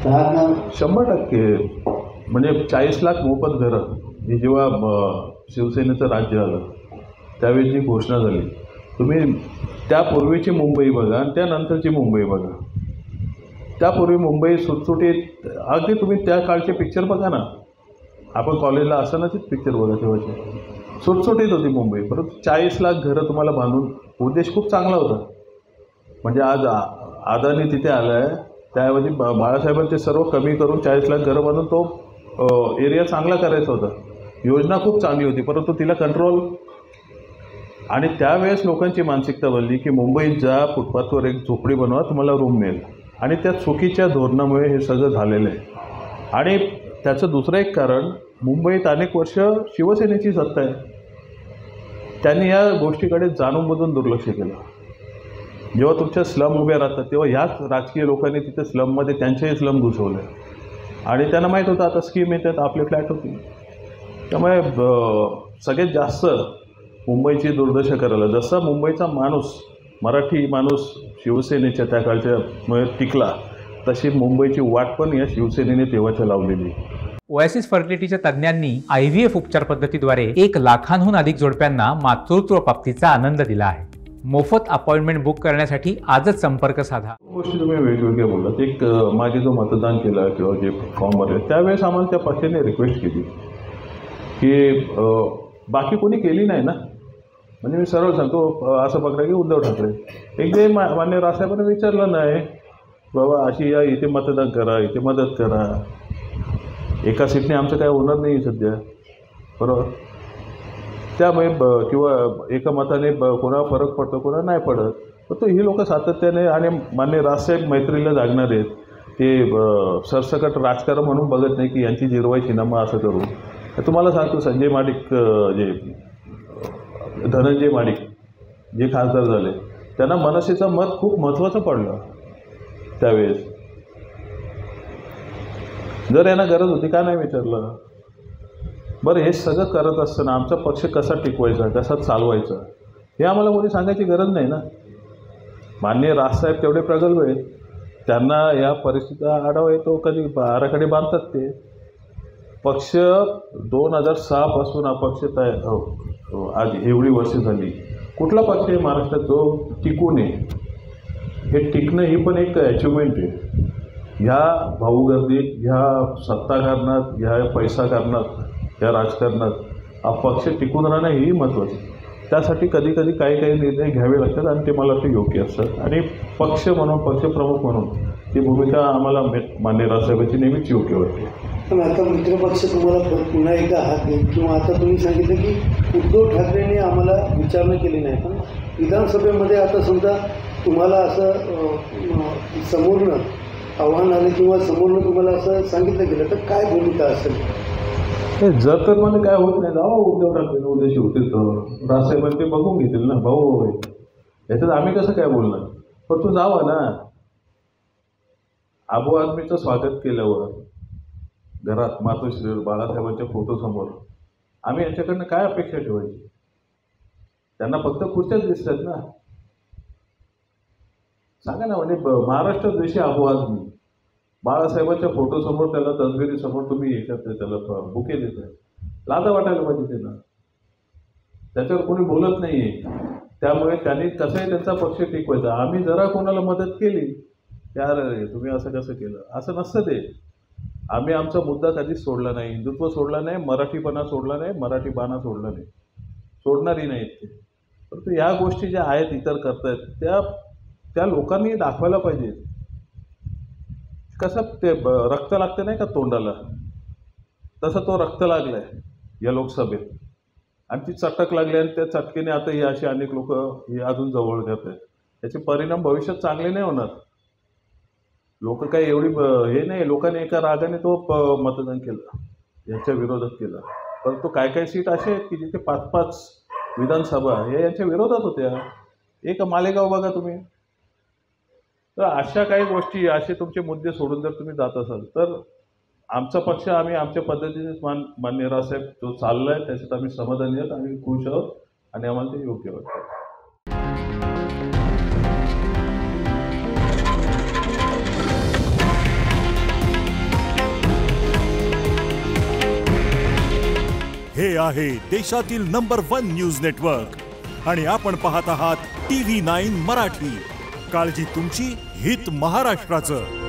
100% म्हणजे 40 लाख मोफत घरं ही जेव्हा शिवसेनेचं राज्य आलं त्यावेळी जी घोषणा झाली, तुम्ही त्यापूर्वीची मुंबई बघा आणि त्यानंतरची मुंबई बघा. त्यापूर्वी मुंबई सुटसुटीत, अगदी तुम्ही त्या काळचे पिक्चर बघा ना, आपण कॉलेजला असतानाचेच पिक्चर बघा तेव्हाचे, सुटसुटीत होती मुंबई. परंतु 40 लाख घरं तुम्हाला बांधून, उद्देश खूप चांगला होता. म्हणजे आज अदानी तिथे आला आहे, त्याऐवजी बाळासाहेबांचे सर्व कमी करून 40 लाख घरं बांधून तो एरिया चांगला करायचा होता. योजना खूप चांगली होती, परंतु तिला कंट्रोल. आणि त्यावेळेस लोकांची मानसिकता बनली की मुंबईत जा, फुटपाथवर एक झोपडी बनवा, तुम्हाला रूम मिळेल. आणि त्या चुकीच्या धोरणामुळे हे सगळं झालेलं आहे. आणि त्याचं दुसरं एक कारण, मुंबईत अनेक वर्ष शिवसेनेची सत्ता आहे. त्यांनी या गोष्टीकडे जाणून-बुजून दुर्लक्ष केलं. जेव्हा तुमच्या स्लम उभ्या राहतात तेव्हा ह्याच राजकीय लोकांनी तिथे स्लममध्ये त्यांचेही स्लम घुसवले. आणि त्यांना माहीत होतं आता स्कीम येतात, आपले फ्लॅट होतील. त्यामुळे सगळ्यात जास्त मुंबईची दुर्दशा करायला, जसा मुंबईचा माणूस, मराठी माणूस शिवसेनेच्या त्या काळच्या टिकला, तशी मुंबईची वाट पण या शिवसेनेने तेव्हाच्या लावलेली. ओएसिस फर्टिलिटीच्या तज्ज्ञांनी IVF उपचार पद्धतीद्वारे 1 लाखांहून अधिक जोडप्यांना मातृत्व प्राप्तीचा आनंद दिला आहे. मोफत अपॉइंटमेंट बुक करण्यासाठी आजच संपर्क साधा. गोष्टी तुम्ही वेगवेगळ्या बोललात. एक मागे जो मतदान केलं किंवा जे फॉर्म भरले त्यावेळेस आम्हाला त्या पक्षाने रिक्वेस्ट केली की बाकी कोणी केली नाही ना. म्हणजे मी सरळ सांगतो, असं बघा की उद्धव ठाकरे एकदा मान्य राजसाहेबांना विचारलं नाही, बाबा अशी या इथे मतदान करा, इथे मदत करा, एका सीटने आमचं काय होणार नाही सध्या, बरोबर. त्यामुळे किंवा एका मताने कोणाला फरक पडतो, कोणाला नाही पडत. पण तो ही लोक सातत्याने, आणि मान्य राजसाहेब मैत्रीला जागणार आहेत, ते सरसकट राजकारण म्हणून बघत नाही की यांची जिरवायची ना, मग असं करू. तुम्हाला सांगतो, संजय माडिक, जे धनंजय माडिक जे खासदार झाले, त्यांना मनसेचं मत खूप महत्त्वाचं पडलं त्यावेळेस. जर यांना गरज होती का नाही विचारलं. बरं, हे सगळं करत असताना आमचा पक्ष कसा टिकवायचा, कसा चालवायचा, हे आम्हाला कोणी सांगायची गरज नाही ना. माननीय राजसाहेब तेवढे प्रगल्भ आहेत, त्यांना या परिस्थितीचा आढावा येतो, कधी आराखडे बांधतात ते. पक्ष 2006 पासून अपक्ष आज एवढी वर्ष झाली. कुठला पक्ष आहे महाराष्ट्रात जो टिकून आहे? हे टिकणं ही पण एक अचिव्हमेंट आहे. ह्या भाऊगर्दीत, ह्या सत्ताकारणात, ह्या पैसा कारणात, ह्या राजकारणात हा पक्ष टिकून राहणं ही महत्त्वाचं. त्यासाठी कधी कधी काही निर्णय घ्यावे लागतात आणि ते मला वाटतं योग्य असतात. आणि पक्ष म्हणून, पक्षप्रमुख म्हणून ती भूमिका आम्हाला मान्य राजसाहेबांची नेहमीच योग्य वाटते. पण आता मित्रपक्ष तुम्हाला पुन्हा एकदा हात देईल, किंवा आता तुम्ही सांगितलं की उद्धव ठाकरेंनी आम्हाला विचारणा केली नाही, पण विधानसभेमध्ये आता समजा तुम्हाला असं समोरनं आव्हान आलं किंवा समोरनं तुम्हाला असं सांगितलं गेलं तर काय भूमिका असेल? जर तर मला काय होत नाही, जावं उद्धव ठाकरे उद्देश होतील तर राजसाहेबांनी ते बघून घेतील ना. भाऊ याच्यात आम्ही कसं काय बोलणार. पण तू जावा ना. आबू आदमीचं स्वागत केल्यावर घरात मातोश्रीवर बाळासाहेबांच्या फोटोसमोर आम्ही यांच्याकडनं काय अपेक्षा ठेवायची? त्यांना फक्त खुर्च्याच दिसतात ना. सांगा ना, म्हणजे महाराष्ट्रात जशी आबू आदमी बाळासाहेबांच्या फोटोसमोर, त्याला तसबिरीसमोर तुम्ही याच्यात त्याला बुके देताय, लाजा वाटायला पाहिजे त्यांना. त्याच्यावर कोणी बोलत नाही आहे. त्यामुळे त्यांनी कसंही त्यांचा पक्ष टिकवायचा. आम्ही जरा कोणाला मदत केली, यार तुम्ही असं कसं केलं, असं नसतं ते. आम्ही आमचा मुद्दा कधीच सोडला नाही, हिंदुत्व सोडला नाही, मराठीपणा सोडला नाही, मराठीपणा सोडला नाही, सोडणारही नाहीत ते. परंतु या गोष्टी ज्या आहेत इतर करतायत त्या लोकांनी दाखवायला पाहिजे. कसं ते रक्त लागतं नाही का तोंडाला, तसं तो रक्त लागला आहे या लोकसभेत. आणि ती चटक लागली आणि त्या चटकेने आता ही अशी अनेक लोक ही अजून जवळ घेत आहेत. त्याचे परिणाम भविष्यात चांगले नाही होणार. लोक काही एवढी हे नाही, लोकांनी एका रागाने तो मतदान केलं, यांच्या विरोधात केलं. परंतु काय सीट असे आहेत की जिथे 5-5 विधानसभा हे यांच्या विरोधात होत्या. एक मालेगाव बघा तुम्ही. तर अशा काही गोष्टी, असे तुमचे मुद्दे सोडून जर तुम्ही जात असाल तर आमचा पक्ष, आम्ही आमच्या पद्धतीनेच मान्य राजसाहेब जो चालला आहे त्याच्यात आम्ही समाधानी आहोत, आम्ही खुश आहोत आणि आम्हाला ते योग्य वाटतं. हे आहे देशातील नंबर 1 न्यूज नेटवर्क आणि आपण पाहत आहात TV9 मराठी. काळजी तुमची, हित महाराष्ट्राचं.